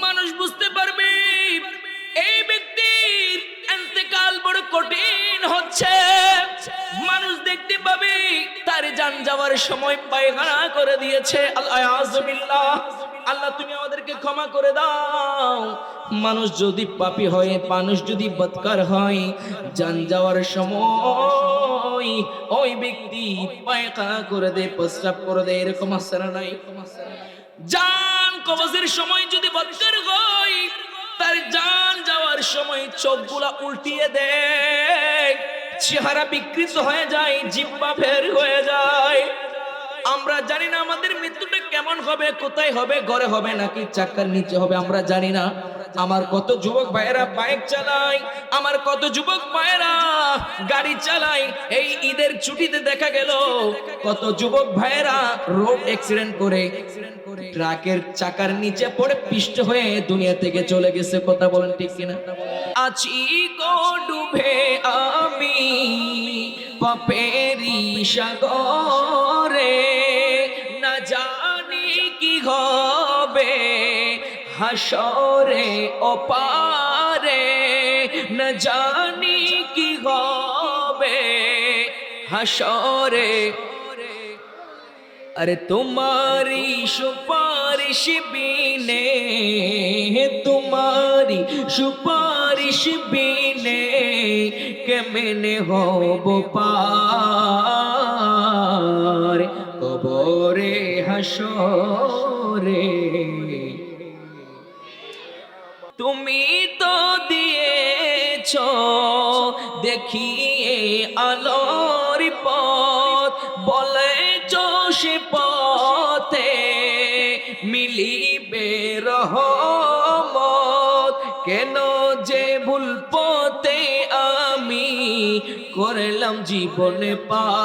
মানুষ বুঝতে পারবে এই ব্যক্তির ইন্তেকাল বড় কঠিন হচ্ছে। মানুষ দেখতে পাবে তার জান যাওয়ার সময় পায়খানা করে দিয়েছে। আল্লাহ, আল্লাহ তুমি আমাদেরকে ক্ষমা করে দাও। মানুষ যদি পাপী হয়, মানুষ যদি বদকার হয়, জান যাওয়ার সময় ওই ব্যক্তি পায়খানা করে দেয়, প্রস্রাব করে দেয়, এরকম আছে না নাই? জান কবজের সময় যদি বদকার হয়, তার জান যাওয়ার সময় চোখগুলা উল্টিয়ে দেয়, চেহারা বিকৃত হয়ে যায়, জিহ্বা বের হয়ে যায়। আমরা জানি না আমাদের মৃত্যুটা কেমন হবে, কোথায় হবে, ঘরে হবে নাকি চাকার নিচে হবে, আমরা জানি না। আমার কত যুবক ভাইয়েরা বাইক চালায়, আমার কত যুবক ভাইয়েরা গাড়ি চালায়। এই ঈদের ছুটিতে দেখা গেল কত যুবক ভাইয়েরা রোড অ্যাক্সিডেন্ট করে ট্রাকের চাকার নিচে পড়ে পিষ্ট হয়ে দুনিয়া থেকে চলে গেছে। কথা বলেন ঠিক কিনা? আছি গো ডুবে আমি পাপেরি সাগরে, না জানি কি হবে হাসরে ওপারে, না জানি কি হবে হাসরে। अरे तुम्हारी सुपारिश बिने, तुम्हारी सुपारिश बिने के मैंने हो पार कबरे हशरे। তুমি তো দিয়েছো দেখিয়ে আলোর পথ, বলেছো সে পথে মিলিবে রহমত, কেন যে ভুল পথে আমি করলাম জীবনে পার।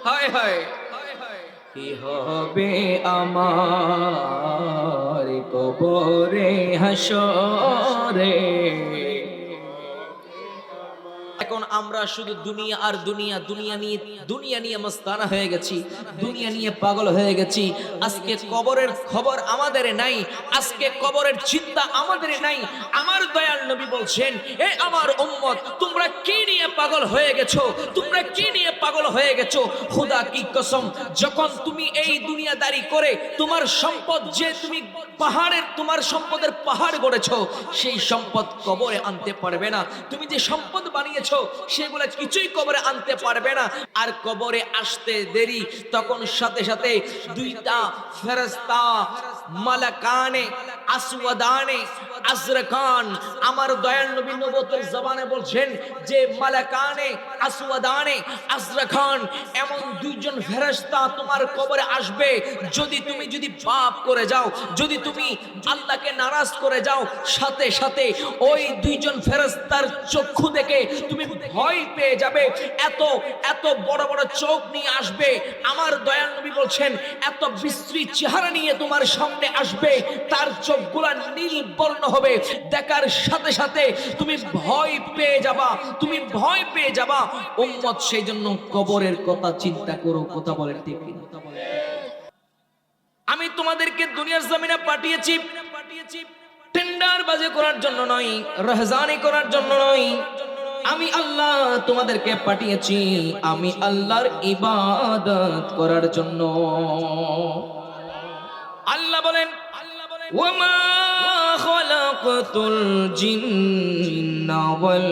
হায় হায়, কি হবে আমার কবরে হাসরে। এখন আমরা শুধু দুনিয়া আর দুনিয়া, দুনিয়া নিয়ে মস্তানা হয়ে গেছি, দুনিয়া নিয়ে পাগল হয়ে গেছি। আজকে কবরের খবর আমাদের নাই, আজকে কবরের চিন্তা আমাদের নাই। আমার দয়াল নবী বলছেন, এ আমার উম্মত, তোমরা কি নিয়ে পাগল হয়ে গেছো, তোমরা কি নিয়ে পাগল হয়ে গেছো? খোদা কি কসম, যখন তুমি এই দুনিয়াদারি করে তোমার সম্পদ, যে তুমি পাহাড়ের, তোমার সম্পদের পাহাড় গড়েছো, সেই সম্পদ কবরে আনতে পারবে না। তুমি যে সম্পদ বানিয়েছো সেগুলো কিছুই কবরে আনতে পারবে না। আর কবরে আসতে দেরি, তখন সাথে সাথে দুইটা ফেরেশতা মালাকানে আসওয়াদানে আজরাকান, আমার দয়াল নবী নবুয়তের জবানে বলছেন যে মালাকানে আসওয়াদানে আজরাকান, এমন দুইজন ফেরেশতা তোমার কবরে আসবে। যদি পাপ করে যাও, যদি তুমি আল্লাহকে নারাজ করে যাও, সাথে সাথে ওই দুইজন ফেরেশতার চক্ষু দেখে তুমি ভয় পেয়ে যাবে। এত এত বড় বড় চোখ নিয়ে আসবে। আমার দয়াল নবী বলছেন এত বিশ্রী চেহারা নিয়ে তোমার সামনে আসবে, তার চোখগুলা নীল বর্ণ হবে। দেখার সাথে সাথে তুমি ভয় পেয়ে যাবা, তুমি ভয় পেয়ে যাবা। উম্মত, সেই জন্য কবরের কথা চিন্তা করো। কথা বলেন ঠিক কিনা? আমি তোমাদেরকে দুনিয়ার জমিনে পাঠিয়েছি টেন্ডার বাজি করার জন্য নয়, রাহজানি করার জন্য নয়। আমি আল্লাহ তোমাদেরকে পাঠিয়েছি আমি আল্লাহর ইবাদত করার জন্য। আল্লাহ বলেন, ওয়ামা খালাকাতুল জিন্না ওয়াল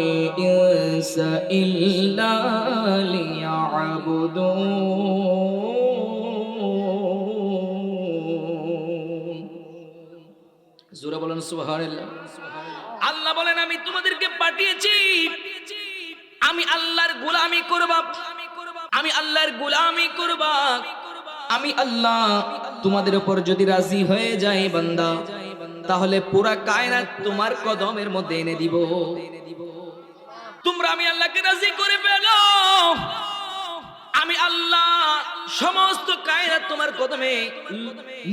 ইনসা ইল্লা লিয়াবুদুন। জোরে বলেন সুবহানাল্লাহ। আল্লাহ বলেন, আমি তোমাদেরকে পাঠিয়েছি আমি আল্লাহর গোলামি করবা, আমি আল্লাহর গোলামি করবা। আমি আল্লাহ তোমাদের উপর যদি রাজি হয়ে যায় বান্দা, তাহলে পুরা কায়নাত তোমার কদমের মধ্যে এনে দিব। তোমরা আমি আল্লাহকে রাজি করে ফেলো, আমি আল্লাহ সমস্ত কায়নাত তোমার কদমে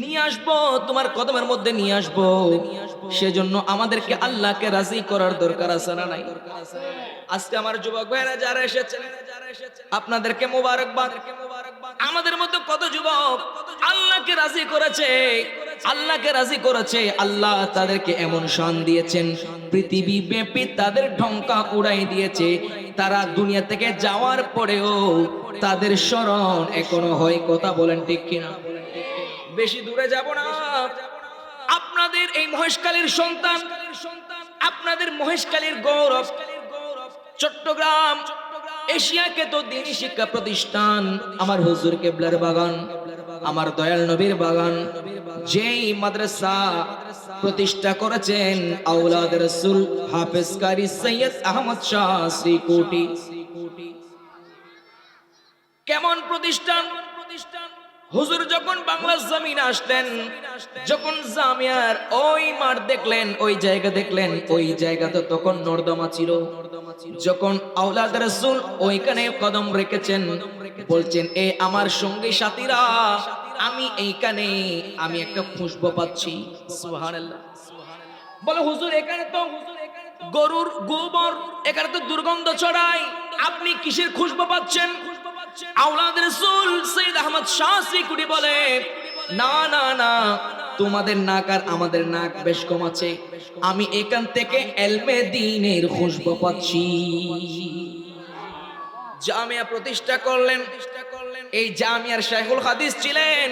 নিয়ে আসবো, তোমার কদমের মধ্যে নিয়ে আসবো। সেজন্য আমাদেরকে আল্লাহকে রাজি করার দরকার আছে না নাই? আজকে আমার যুবক ভাইরা যারা এসেছেন, আপনাদেরকে মোবারকবাদ। আমাদের মধ্যে কত যুবক আল্লাহকে রাজি করেছে, আল্লাহকে রাজি করেছে, আল্লাহ তাদেরকে এমন শান দিয়েছেন, পৃথিবী ব্যাপী তাদের ঢঙ্কা উড়াই দিয়েছে। তারা দুনিয়া থেকে যাওয়ার পরেও তাদের স্মরণ এখনো হয়। কথা বলেন ঠিক কিনা? বেশি দূরে যাব না, আপনাদের এই মহেশখালীর সন্তান, আপনাদের মহেশখালীর গৌরব চট্টগ্রাম এশিয়াকে তো দ্বীনি শিক্ষা প্রতিষ্ঠান, আমার হুজুর কেবলার বাগান, আমার দয়াল নবীর বাগান, যেই মাদ্রাসা প্রতিষ্ঠা করেছেন আওলাদ রাসূল হাফেজ কারি সৈয়দ আহমদ শাহ শ্রীকোটি। কেমন প্রতিষ্ঠান! হুজুর যখন বাংলার জমিনে আসলেন, যখন জামিয়ার ওই মাঠ দেখলেন, ওই জায়গা দেখলেন, ওই জায়গাতে তখন নর্দমা ছিল। যখন আওলাদ রাসূল ওইখানে কদম রেখেছেন, বলছেন এ আমার সঙ্গী সাথীরা, আমি এইখানে আমি একটা খুশবু পাচ্ছি। সুবহানাল্লাহ। বলে হুজুর এখানে তো গরুর গোবর, এখানে তো দুর্গন্ধ ছড়ায়, আপনি কিসের খুশবু পাচ্ছেন? আওলাদ রাসূল সৈয়দ আহমদ শাহ শ্রীকুটি বলে, না না না, তোমাদের নাক আর আমাদের নাক বেশ কম আছে, আমি এখান থেকে এলমে দ্বীনের খুশবু পাচ্ছি। জামিয়া প্রতিষ্ঠা করলেন, এই জামিয়ার শাইখুল হাদিস ছিলেন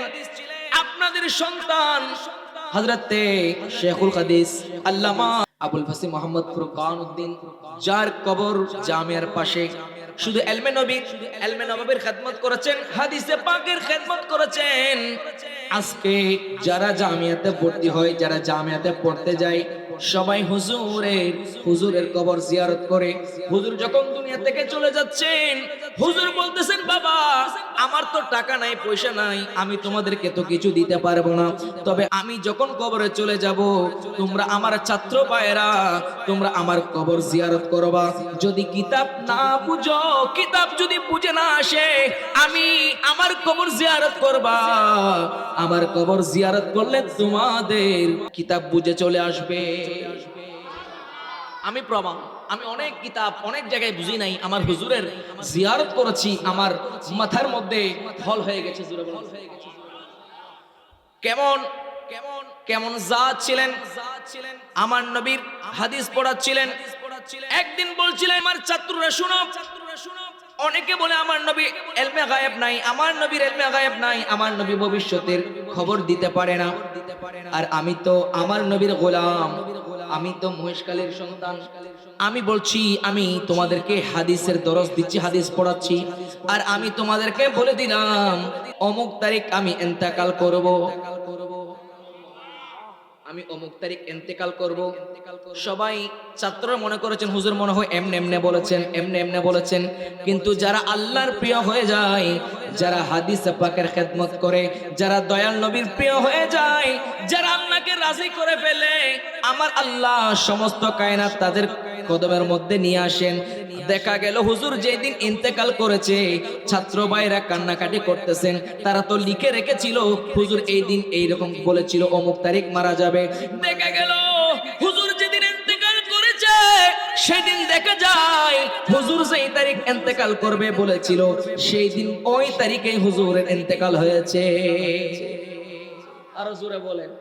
আপনাদের সন্তান হযরতে শাইখুল হাদিস আল্লামা আবুল ফাসিহ মোহাম্মদ ফুরকান উদ্দিন, যার কবর জামিয়ার পাশে। শুধু এলমে নবীর খেদমত করেছেন, হাদিসে পাকের খেদমত করেছেন। আজকে যারা জামিয়াতে ভর্তি হয়, যারা জামিয়াতে পড়তে যায়, সবাই হুজুরের কবর জিয়ারত করে। হুজুর যখন দুনিয়া থেকে চলে যাচ্ছেন, হুজুর বলতেছেন, বাবা আমার তো টাকা নাই, পয়সা নাই, আমি তোমাদেরকে তো কিছু দিতে পারবো না, তবে আমি যখন কবরে চলে যাব, তোমরা আমার ছাত্র ভাইয়েরা, তোমরা আমার কবর জিয়ারত করবা। যদি কিতাব না বুঝো, কিতাব যদি বুঝে না আসে, আমি আমার কবর জিয়ারত করবা। আমার কবর জিয়ারত করলে তোমাদের কিতাব বুঝে চলে আসবে। আমি প্রমাণ, আমি অনেক কিতাব অনেক জায়গায় বুঝি নাই, আমার হুজুরের জিয়ারত করেছি, আমার মাথার মধ্যে ফল হয়ে গেছে। কেমন কেমন কেমন জাত ছিলেন আমার নবীর, হাদিস পড়াচ্ছিলেন। একদিন বলছিলেন, আমার ছাত্ররা শুনো, অনেকে বলে আমার নবী ইলমে গায়েব নাই, আমার নবীর ইলমে গায়েব নাই, আমার নবী ভবিষ্যতের খবর দিতে পারে না। আর আমি তো আমার নবীর গোলাম, আমি তো মহেশখালীর সন্তান। আমি বলছি, আমি তোমাদেরকে হাদিসের দরস দিচ্ছি, হাদিস পড়াচ্ছি, আর আমি তোমাদেরকে বলে দিলাম অমুক তারিখ আমি ইন্তেকাল করব, আমি অমুক তারিখ ইন্তেকাল করব। সবাই ছাত্ররা মনে করেছেন হুজুর মনে হয় এমনে এমনে বলেছেন, এমনে এমনে বলেছেন। কিন্তু যারা আল্লাহর প্রিয় হয়ে যায়, যারা হাদিস পাকের খেদমত করে, যারা দয়াল নবীর প্রিয় হয়ে যায়, যারা আল্লাহকে রাজি করে ফেলে, আমার আল্লাহ সমস্ত কায়নাত তাদের কদমের মধ্যে নিয়ে আসেন। দেখা গেল হুজুর যেদিন ইন্তেকাল করেছে, ছাত্র ভাইরা কান্নাকাটি করতেছেন, তারা তো লিখে রেখেছিল হুজুর এই দিন এইরকম বলেছিল, অমুক তারিখ মারা যাবে। দেখা গেল হুজুর যেদিন ইন্তেকাল করেছে, সেদিন দেখা যায় হুজুর যেই তারিখ ইন্তেকাল করবে বলেছিল, সেই দিন ওই তারিখে হুজুরের ইন্তেকাল হয়েছে। আরো জোরে বলেন।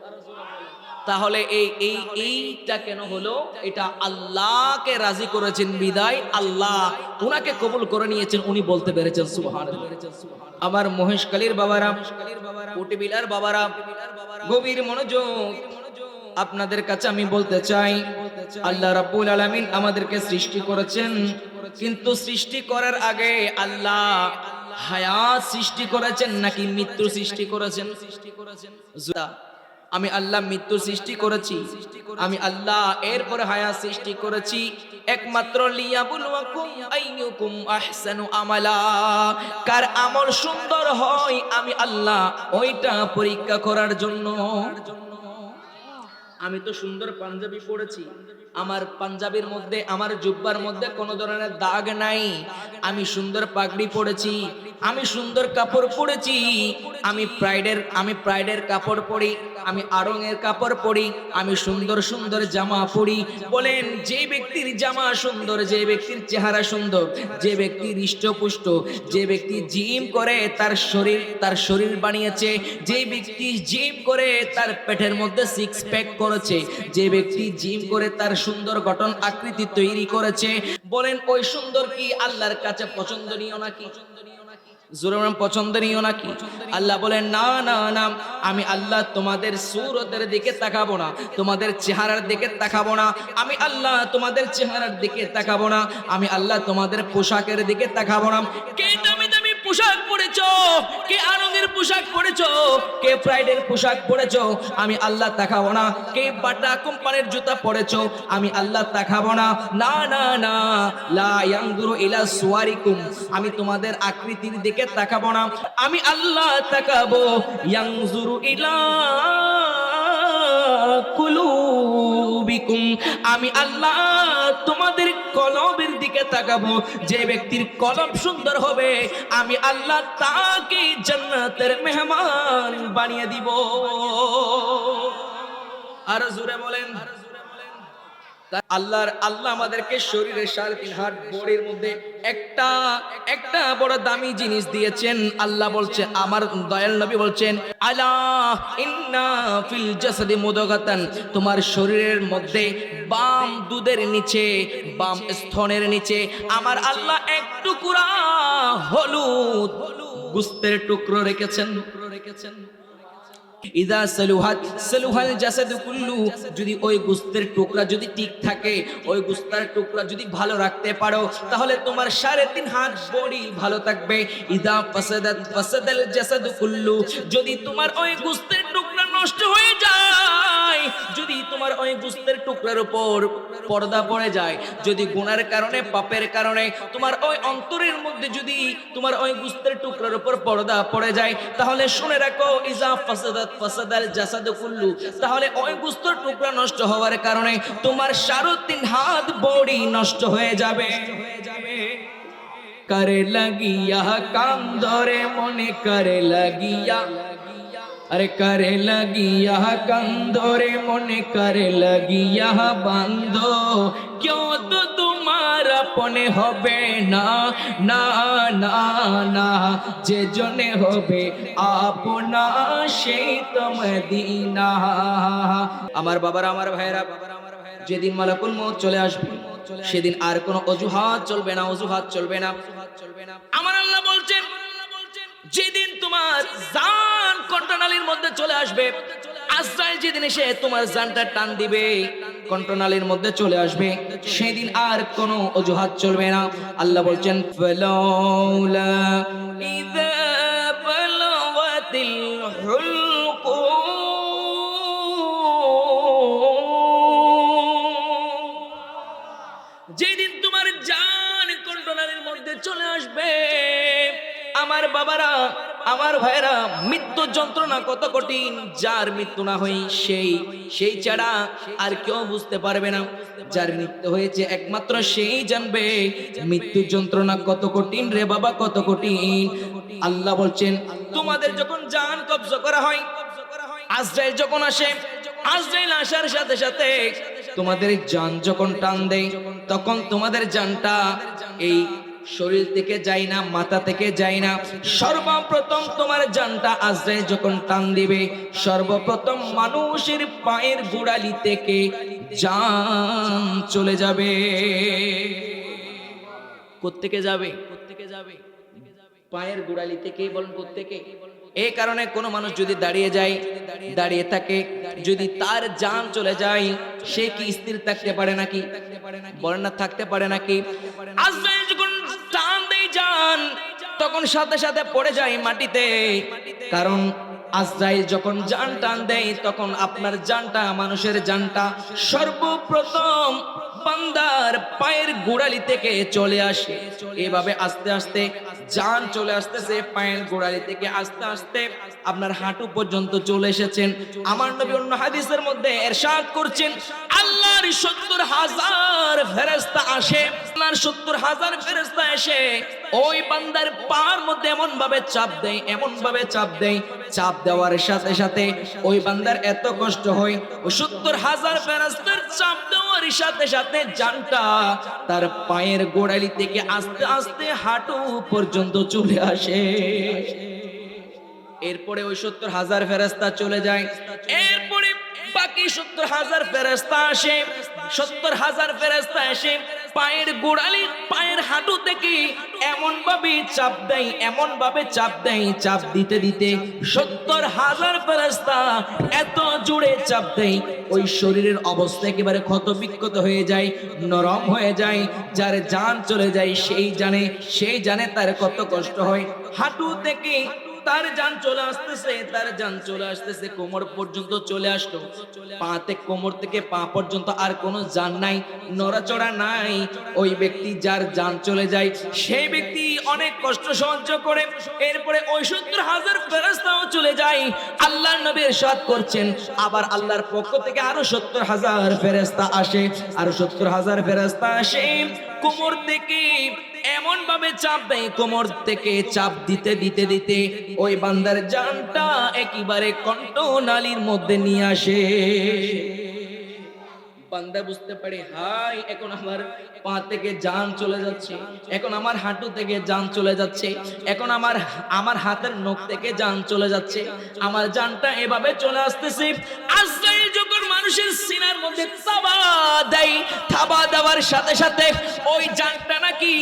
তাহলে এইটা কেন হলো? এটা আল্লাহকে রাজি করেছেন বিদায় আল্লাহ উনাকে কবুল করে নিয়েছেন, উনি বলতে পেরেছেন সুবহানাল্লাহ। আমার মহেশখালীর বাবারা, কোটিবিলার বাবারা, গভীর মনোযোগ, আপনাদের কাছে আমি বলতে চাই, আল্লাহ রাব্বুল আলামিন আমাদেরকে সৃষ্টি করেছেন, কিন্তু সৃষ্টি করার আগে আল্লাহ হায়াত সৃষ্টি করেছেন নাকি মৃত্যু সৃষ্টি করেছেন? আমি আল্লাহ মৃত্যু সৃষ্টি করেছি, আমি আল্লাহ এরপরে হায়াত সৃষ্টি করেছি একমাত্র লিয়াবুলুয়াকুম আইয়ুকুম আহসানু আমালা, কার আমল সুন্দর হয় আমি আল্লাহ ওইটা পরীক্ষা করার জন্য। আমি তো সুন্দর পাঞ্জাবি পরেছি, আমার পাঞ্জাবির মধ্যে, আমার জুব্বার মধ্যে কোনো ধরনের দাগ নাই। আমি সুন্দর পাগড়ি পরেছি, আমি সুন্দর কাপড় পরেছি, আমি প্রাইডের কাপড় পরি, আমি আড়ংয়ের কাপড় পরি, আমি সুন্দর সুন্দর জামা পরি। বলেন যে ব্যক্তির জামা সুন্দর, যে ব্যক্তির চেহারা সুন্দর, যে ব্যক্তি হৃষ্টপুষ্ট, যে ব্যক্তি জিম করে তার শরীর বানিয়েছে, যে ব্যক্তি জিম করে তার পেটের মধ্যে সিক্স প্যাক করেছে, যে ব্যক্তি জিম করে তার সুন্দর গঠন আকৃতি তৈরি করেছে, বলেন ওই সুন্দর কি আল্লাহর কাছে পছন্দনীয় নাকি? জোরে পছন্দনীয় নাকি? আল্লাহ বলেন না না না, আমি আল্লাহ তোমাদের সূরতের দিকে তাকাবো না, তোমাদের চেহারার দিকে তাকাবো না, আমি আল্লাহ তোমাদের চেহারার দিকে তাকাবো না, আমি আল্লাহ তোমাদের পোশাকের দিকে তাকাবো না। কে দামি দামি পোশাক পরেছো, কে আনন্দের পোশাক পরেছো, কে প্রাইডের পোশাক পরেছো, আমি আল্লাহ তাকাবো না। কে বাটা কোম্পানির জুতা পরেছো, আমি আল্লাহ তাকাবো না। না না না, লা ইয়ানজুরু ইলা সুওয়ারিকুম, আমি তোমাদের আকৃতির দিকে তাকাবো না, আমি আল্লাহ তাকাবো ইয়ানজুরু ইলা কুলুবিকুম, আমি আল্লাহ তোমাদের কলবের দিকে তাকাবো। যে ব্যক্তির কলব সুন্দর হবে, আমি আল্লাহ তাকে জান্নাতের মেহমান বানিয়ে দিব। আর জোরে বলেন আল্লাহ আমাদেরকে শরীরের 3.5 হাত বডির মধ্যে একটা বড় দামি জিনিস দিয়েছেন। আল্লাহ বলছেন, আমার দয়াল নবী বলছেন, আলা ইন্না ফিল জাসাদি মুদগাতান, তোমার শরীরের মধ্যে বাম দুধের নিচে, বাম স্তনের নিচে আমার আল্লাহ এক টুকরা হলুদ গোশতের টুকরো রেখেছেন। ইদা সালুহাল জাসাদু কুল্লু, যদি ওই গোশতের টুকরা যদি ঠিক থাকে, ওই গোশতের টুকরা যদি ভালো রাখতে পারো, তাহলে তোমার 3.5 হাত বডি ভালো থাকবে। ইদা ফাসাদাল জাসাদু কুল্লু, যদি তোমার ওই গোশতের টুকরা নষ্ট হয়ে যায়, যদি তোমার ওই গোশতের টুকরার উপর পর্দা পড়ে যায়, যদি গুনার কারণে পাপের কারণে তোমার ওই অন্তরের মধ্যে যদি তোমার ওই গোশতের টুকরার উপর পর্দা পড়ে যায়, তাহলে শুনে রাখো, ইজা ফাসাদাল জাসাদু কুল্লু, তাহলে ওই গোশতের টুকরা নষ্ট হওয়ার কারণে তোমার 3.5 হাত বডি নষ্ট হয়ে যাবে। করে লাগিয়া কাম ধরে মনে করে লাগিয়া, अरे करे लगिया कंधोरे मन करे लगिया बांधो, क्यों तो तुम्हारा पने होबे ना ना ना ना, जे जने होबे आपना সেই তো মদিনা। আমার বাবারা, আমার ভাইরা, যেদিন মালাকুল মউত চলে আসবে, সেদিন আর কোনো অজুহাত চলবে না, অজুহাত চলবে না। আমার আল্লাহ বলছেন, যেদিন তোমার জান কণ্ঠনালীর মধ্যে চলে আসবে, আজরাইল যেদিন এসে তোমার জানটা টান দিবে, কণ্ঠনালীর মধ্যে চলে আসবে, সেদিন আর কোনো অজুহাত চলবে না। আল্লাহ বলছেন, ফালাউলা ইযা বালাগাতিল হুলকুম, যেদিন তোমার জান কণ্ঠনালীর মধ্যে চলে আসবে, আমার বাবারা, আমার ভাইরা, মৃত্যু যন্ত্রণা কত কঠিন, যার মৃত্যু না হয় সেই ছাড়া আর কেউ বুঝতে পারবে না। যার মৃত্যু হয়েছে একমাত্র সেই জানবে মৃত্যু যন্ত্রণা কত কঠিন রে বাবা, কত কঠিন। আল্লাহ বলছেন, তোমাদের যখন জান কবজ করা হয়, আজরাইল যখন আসে, আজরাইল আসার সাথে সাথে তোমাদের জান যখন টান দেয়, তখন তোমাদের জানটা এই শরীর থেকে যায় না, মাথা থেকে যায় না। সর্বপ্রথম তোমার জানটা আজরাইল যখন টান দিবে, সর্বপ্রথম মানুষের পায়ের গোড়ালি থেকে জান চলে যাবে। কোত্থেকে যাবে? পায়ের গোড়ালি থেকে। বলেন কোত্থেকে? এই কারণে কোন মানুষ যদি দাঁড়িয়ে থাকে, যদি তার জান চলে যায়, সে কি স্থির থাকতে পারে নাকি? বলেন না, থাকতে পারে নাকি? আজরাইল যখন টান দেয় জান, তখন সাথে সাথে পড়ে যায় মাটিতে। কারণ আজরাইল যখন জান টান দেয়, তখন আপনার জানটা, মানুষের জানটা সর্বপ্রথম বান্দার পায়ের গোড়ালি থেকে চলে আসে। এভাবে আস্তে আস্তে জান চলে আসতেছে, পায়ের গোড়ালি থেকে আস্তে আস্তে আপনার হাঁটু পর্যন্ত চলে এসেছেন। আমার নবী অন্য হাদিসের মধ্যে ইরশাদ করছেন, আল্লাহর 70,000 ফেরেশতা আসে। আল্লাহর 70,000 ফেরেশতা এসে ওই বান্দার পার মধ্যে এমন ভাবে চাপ দেয় চাপ দেওয়ার সাথে সাথে ওই বান্দার এত কষ্ট হয় ওই 70,000 ফেরেশতার চাপ দেওয়ার সাথে সাথে জানটা তার পায়ের গোড়ালি থেকে আস্তে আস্তে হাঁটু পর্যন্ত চলে আসে। এরপরে ওই 70,000 ফেরেশতা চলে যায়। এরপরে বাকি 70,000 ফেরেশতা আসে। 70,000 ফেরেশতা এসে পায়ের গোড়ালি পায়ের হাঁটু থেকে এমন ভাবে চাপ দেয় চাপ দিতে দিতে 70,000 ফেরেশতা এত জোরে চাপ দেয় ওই শরীরের অবস্থা একেবারে ক্ষতবিক্ষত হয়ে যায়, নরম হয়ে যায়। যার জান চলে যায় সেই জানে তার কত কষ্ট হয়। হাঁটু থেকে তার জান চলে আসতেছে কোমর পর্যন্ত চলে আসলো। কোমর থেকে পা পর্যন্ত আর কোনো জান নাই, নড়াচড়া নাই। ওই ব্যক্তি যার জান চলে যায় সেই ব্যক্তি অনেক কষ্ট সহ্য করে। এরপরে ওই 70,000 ফেরেশতাও চলে যায়। আল্লাহর নবী ইরশাদ করছেন আবার আল্লাহর পক্ষ থেকে আরো 70,000 ফেরেশতা আসে, আরো 70,000 ফেরেশতা আসে। কোমর থেকে এমন ভাবে চাপ দেয়, কোমর থেকে চাপ দিতে দিতে দিতে ওই বান্দার জানটা একেবারে কণ্ঠনালীর মধ্যে নিয়ে আসে। বান্দা বুঝতে পারে হাই এখন আমার পা থেকে জান চলে যাচ্ছে, এখন আমার হাঁটু থেকে জান চলে যাচ্ছে, এখন আমার হাতের নখ থেকে জান চলে যাচ্ছে, আমার জানটা এভাবে চলে আসতেছে। আজরাইল যখন মানুষের সিনার মধ্যে থাবা দেওয়ার সাথে সাথে ওই জানটা নাকি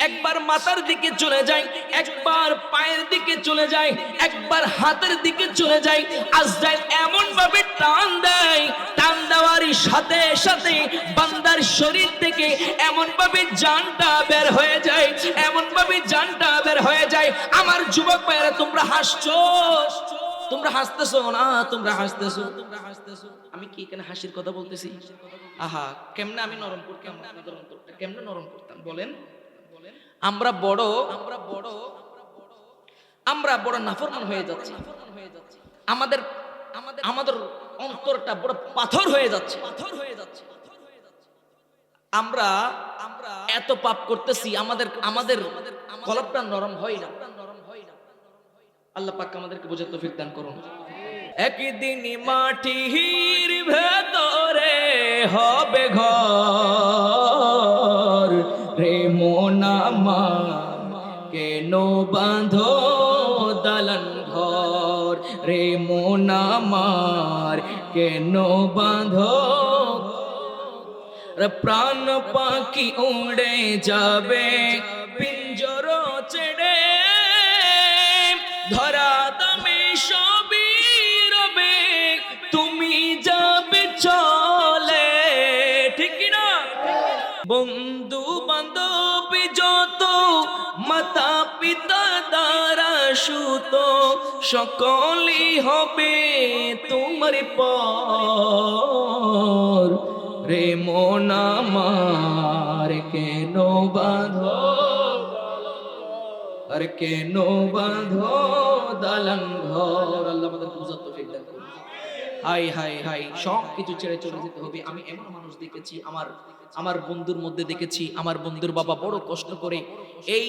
একবার মাথার দিকে চলে যায়, একবার পায়ের দিকে চলে যায়, একবার হাতের দিকে চলে যায়। আজরাইল এমন ভাবে টান দেয়, টান দেওয়ার সাথে সাথে বান্দার শরীর থেকে এমন ভাবে জানটা বের হয়ে যায়, এমন ভাবে জানটা বের হয়ে যায়। আমার যুবক ভাইরা তোমরা হাসছো, তোমরা হাসতেছো না, তোমরা হাসতেছো। আমি কি এখানে হাসির কথা বলতেছি? আহা কেমনে আমি নরম করতাম, আপনাদের অন্তরটা কেমনে নরম করতাম বলেন। আমরা বড় নাফরমান হয়ে যাচ্ছি, আমাদের অন্তরটা বড় পাথর হয়ে যাচ্ছে। আমরা এত পাপ করতেছি, আমাদের কলবটা নরম হয় না। আল্লাহ পাক আমাদেরকে বোঝার তৌফিক দান করুন। একদিন মাটির ভেতরে হবে ঘর, রে মন আমার কেন বাঁধো দালান ঘর, রে মন আমার কেন বাঁধো। প্রাণ পাখি উড়ে যাবে পিঞ্জর ছেড়ে, ধরা দামে সবই রবে, তুমি যাবে চলে। ঠিক না? বন্ধু বান্ধব যত, মাতা পিতা দ্বারা সুত, সকলই হবে তোমার পর, রে মন আমার কেন বাঁধো, আর কেন বাঁধো দালান ঘর। আল্লাহ আমাদের বুঝার তৌফিক দান করুন। হাই হাই হাই সব কিছু ছেড়ে চলে যেতে হবে। আমি এমন মানুষ দেখেছি, আমার বন্ধুর মধ্যে দেখেছি, আমার বন্ধুর বাবা বড় কষ্ট করে এই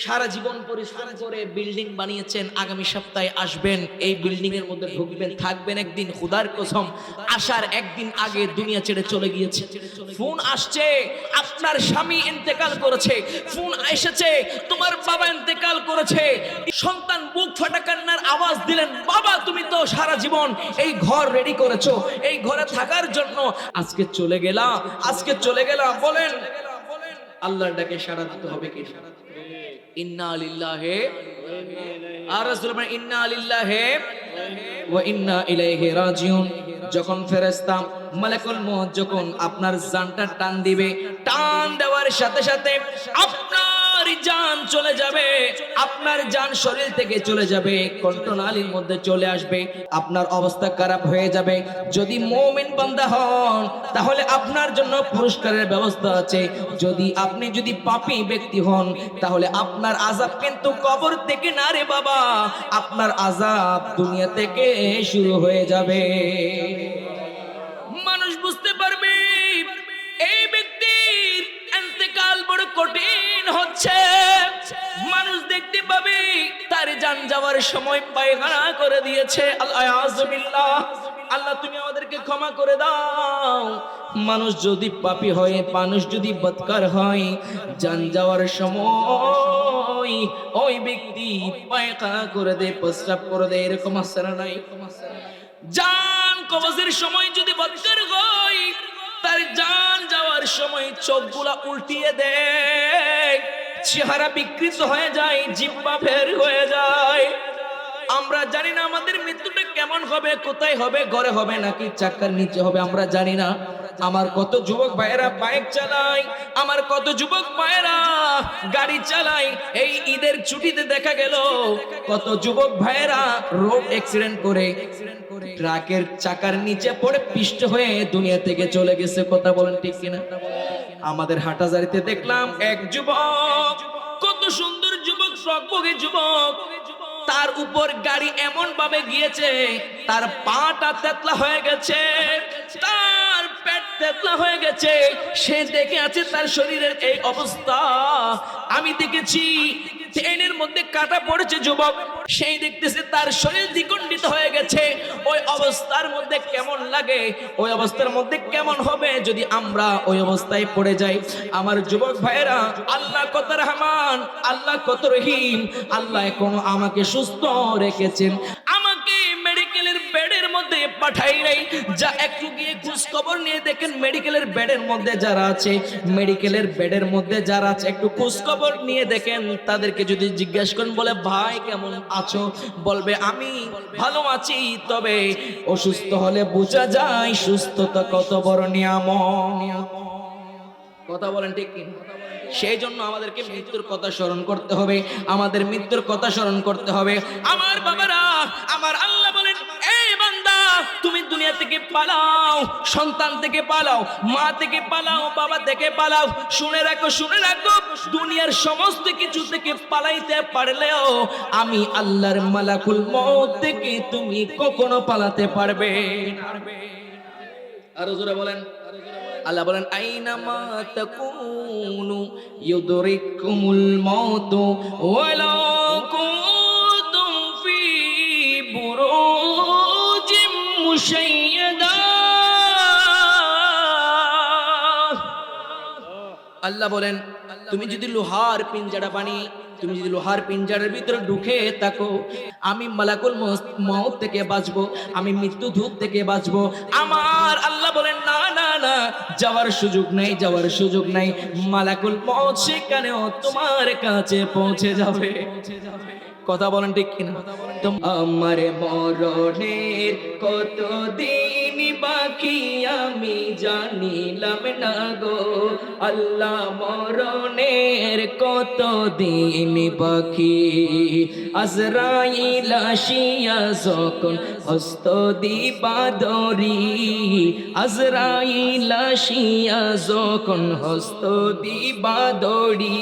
সারা জীবন পরিশ্রম করে বিল্ডিং বানিয়েছেন। আগামী সপ্তাহে আসবেন, এই বিল্ডিং এর মধ্যে ঢুকবেন, থাকবেন একদিন। খুদার কসম আসার একদিন আগে দুনিয়া ছেড়ে চলে গিয়েছে। ফোন আসছে আপনার স্বামী ইন্তেকাল করেছে, ফোন এসেছে তোমার বাবা ইন্তেকাল করেছে। সন্তান বুক ফাটা কান্নার আওয়াজ দিলেন, বাবা তুমি তো সারা জীবন এই ঘর রেডি করেছো, এই ঘরে থাকার জন্য আজকে চলে গেলাম। বলেন আল্লাহর ডাকে সাড়া দিতে হবে কি? ইন্না লিল্লাহি আর রাসূল বলেন ইন্না লিল্লাহি ওয়া ইন্না ইলাইহি রাজিউন। যখন ফেরেশতা মালাকুল মউত যখন আপনার জানটা টান দিবে, টান দেওয়ার সাথে সাথে আপনার জান চলে যাবে, আপনার জান শরীর থেকে চলে যাবে, কণ্ঠনালীর মধ্যে চলে আসবে, আপনার অবস্থা খারাপ হয়ে যাবে। যদি মুমিন বান্দা হন তাহলে আপনার জন্য পুরস্কারের ব্যবস্থা আছে। আপনি যদি পাপী ব্যক্তি হন তাহলে আপনার আযাব কিন্তু কবর থেকে না রে বাবা, আপনার আযাব দুনিয়া থেকে শুরু হয়ে যাবে। মানুষ বুঝতে পারবে এই ব্যক্তির ইন্তেকাল বড় কঠিন হচ্ছে। মানুষ দেখতে পাবে তার জান যাওয়ার সময় পায়খানা করে দিয়েছে, আল্লাহ, আল্লাহ তুমি আমাদেরকে ক্ষমা করে দাও। মানুষ যদি পাপী হয়, মানুষ যদি বদকার হয়, জান যাওয়ার সময় ওই ব্যক্তি পায়খানা করে দেয়, প্রস্রাব করে দেয়, এরকম আছে না নাই? জান কবজের সময় যদি বদকার হয়, তার জান যাওয়ার সময় চোখগুলা উল্টিয়ে দেয়, চেহারা বিকৃত হয়ে যায়, জিহ্বা বের হয়ে যায়। আমরা জানি না আমাদের মৃত্যুটা কেমন হবে, কোথায় হবে, ঘরে হবে নাকি চাকার নিচে হবে, আমরা জানি না। আমার কত যুবক ভাইয়েরা বাইক চালায়, আমার কত যুবক ভাইয়েরা গাড়ি চালায়। এই ঈদের ছুটিতে দেখা গেল কত যুবক ভাইয়েরা রোড অ্যাক্সিডেন্ট করে ট্রাকের চাকার নিচে পড়ে পিষ্ট হয়ে দুনিয়া থেকে চলে গেছে। কথা বলেন ঠিক কিনা? আমাদের হাটাজারিতে দেখলাম এক যুবক, কত সুন্দর যুবক, সকবগে যুবক, তার উপর গাড়ি এমন ভাবে গিয়েছে তার পাটা তেতলা হয়ে গেছে, তার পেট তেতলা হয়ে গেছে। সে দেখে আছে তার শরীরের এই অবস্থা। আমি দেখেছি ট্রেনের মধ্যে কাটা পড়েছে যুবক, সেই দেখতেছে তার শরীর দ্বিখণ্ডিত হয়ে গেছে। ওই অবস্থার মধ্যে কেমন লাগে, ওই অবস্থার মধ্যে কেমন হবে যদি আমরা ওই অবস্থায় পড়ে যাই? আমার যুবক ভাইয়েরা, আল্লাহ কত রহমান, আল্লাহ কত রহিম, আল্লাহ এখনো আমাকে সুস্থ রেখেছেন, আমাকে মেডিকেলের বেডের মধ্যে পাঠাই নাই। যা একটু গিয়ে খোঁজ খবর নিয়ে দেখেন মেডিকেলের বেডের মধ্যে যারা আছে, মেডিকেলের বেডের মধ্যে যারা আছে একটু খোঁজ খবর নিয়ে দেখেন, তাদেরকে যদি জিজ্ঞেস করেন, বলে ভাই কেমন আছো, বলবে আমি ভালো আছি। তবে অসুস্থ হলে বোঝা যায় সুস্থতা কত বড় নিয়ামত। কথা বলেন ঠিক কি? সেই জন্য আমাদেরকে মৃত্যুর কথা স্মরণ করতে হবে, আমাদের মৃত্যুর কথা স্মরণ করতে হবে। আমার বাবারা, আমার আল্লাহ বলেন, এই বান্দা তুমি দুনিয়া থেকে পালাও, সন্তান থেকে পালাও, মা থেকে পালাও, বাবা থেকে পালাও। শুনে রাখো, শুনে রাখো, দুনিয়ার সমস্ত কিছু থেকে পালাইতে পারলেও আমি আল্লাহর মালাকুল মউত থেকে তুমি কখনো পালাতে পারবে না। আরো জোরে বলেন। আল্লাহ বলেন, আইনামা তাকুনু ইউদরিকুমুল মাউত ওয়ালাউ কুনতুম ফি বুরুজিম মুশাইয়াদা। আল্লাহ বলেন, তুমি যদি লোহার পিঞ্জারা বানিয়ে, তুমি যদি লোহার পিঞ্জারের ভিতরে ঢুকে থাকো, আমি মালাকুল মউত থেকে বাঁচবো, আমি মৃত্যু ধূপ থেকে বাঁচবো। আমার আল্লাহ বলেন, না না না, যাওয়ার সুযোগ নাই, যাওয়ার সুযোগ নাই। মালাকুল মউত সেখানেও তোমার কাছে পৌঁছে যাবে। কথা বলেন ঠিক কিনা? আমার মরণের কতদিন বাকি আমি জানিলাম না গো আল্লাহ, মরণের কতদিন বাকি। আজরাইল আসিয়া যখন হস্ত দিবা ধরি, আজরাইল আসিয়া যখন হস্ত দিবা ধরি,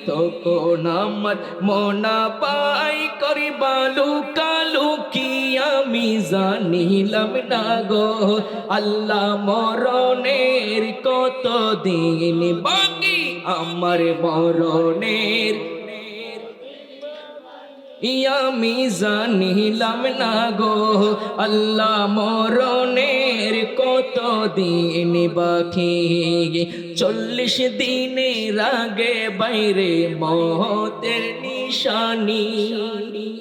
তখন আমার মনা পাই করিবা লুকালুকি আমি জানিলাম না গো আল্লাহ, মরণের কতদিন বাকি আমার মরণের আমি জানিলাম না গো আল্লাহ, মরণের কতদিন বাকি। 40 দিনের আগে বাইরে মওতের নিশানি।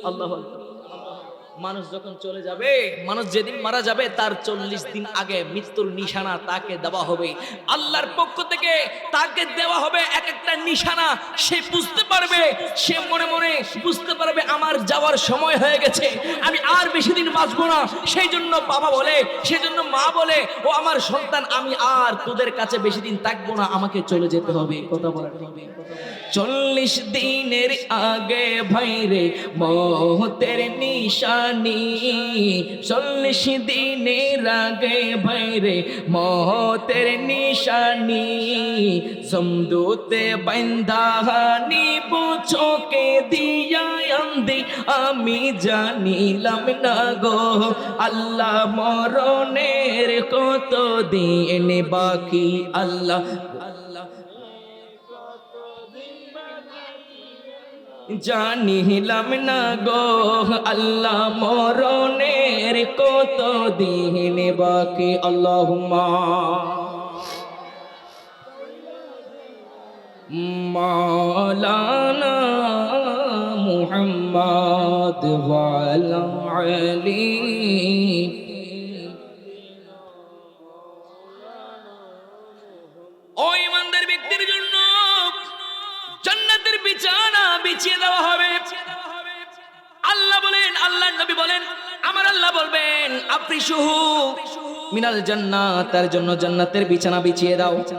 আল্লাহ, মানুষ যখন চলে যাবে, মানুষ যেদিন মারা যাবে তার 40 দিন আগে মৃত্যুর নিশানা তাকে দেওয়া হবে। আল্লাহর পক্ষ থেকে তাকে দেওয়া হবে এক একটা নিশানা। সে বুঝতে পারবে, সে মনে মনে বুঝতে পারবে আমার যাওয়ার সময় হয়ে গেছে, আমি আর বেশি দিন বাঁচবো না। সেই জন্য বাবা বলে, সেই জন্য মা বলে, ও আমার সন্তান, আমি আর তোদের কাছে বেশি দিন থাকবো না, আমাকে চলে যেতে হবে। কথা বলার হবে। 40 দিনের আগে ভাইরে মওতের নিশানি, 40 দিনের আগে ভাইরে মওতের নিশানি। সমদুতে বান্ধানি বুঝোকে দিয়া আন্দি আমি জানিলাম না গো আল্লাহ, মরণের কত দিন বাকি। আল্লাহ জানিলাম না গো আল্লাহ মরণের কত দিন বাকি আল্লাহুম্মা মাওলানা মুহাম্মদ ওয়া আলা আলি ও ইমানদার ব্যক্তির জন্য জান্নাতের বিছানা বিছিয়ে দেওয়া হবে। আল্লাহ বলেন, আল্লাহর নবী বলেন, আমার আল্লাহ বলবেন আফরিশুহু মিনাল জান্নাত, তার জন্য জান্নাতের বিছানা বিছিয়ে দাও।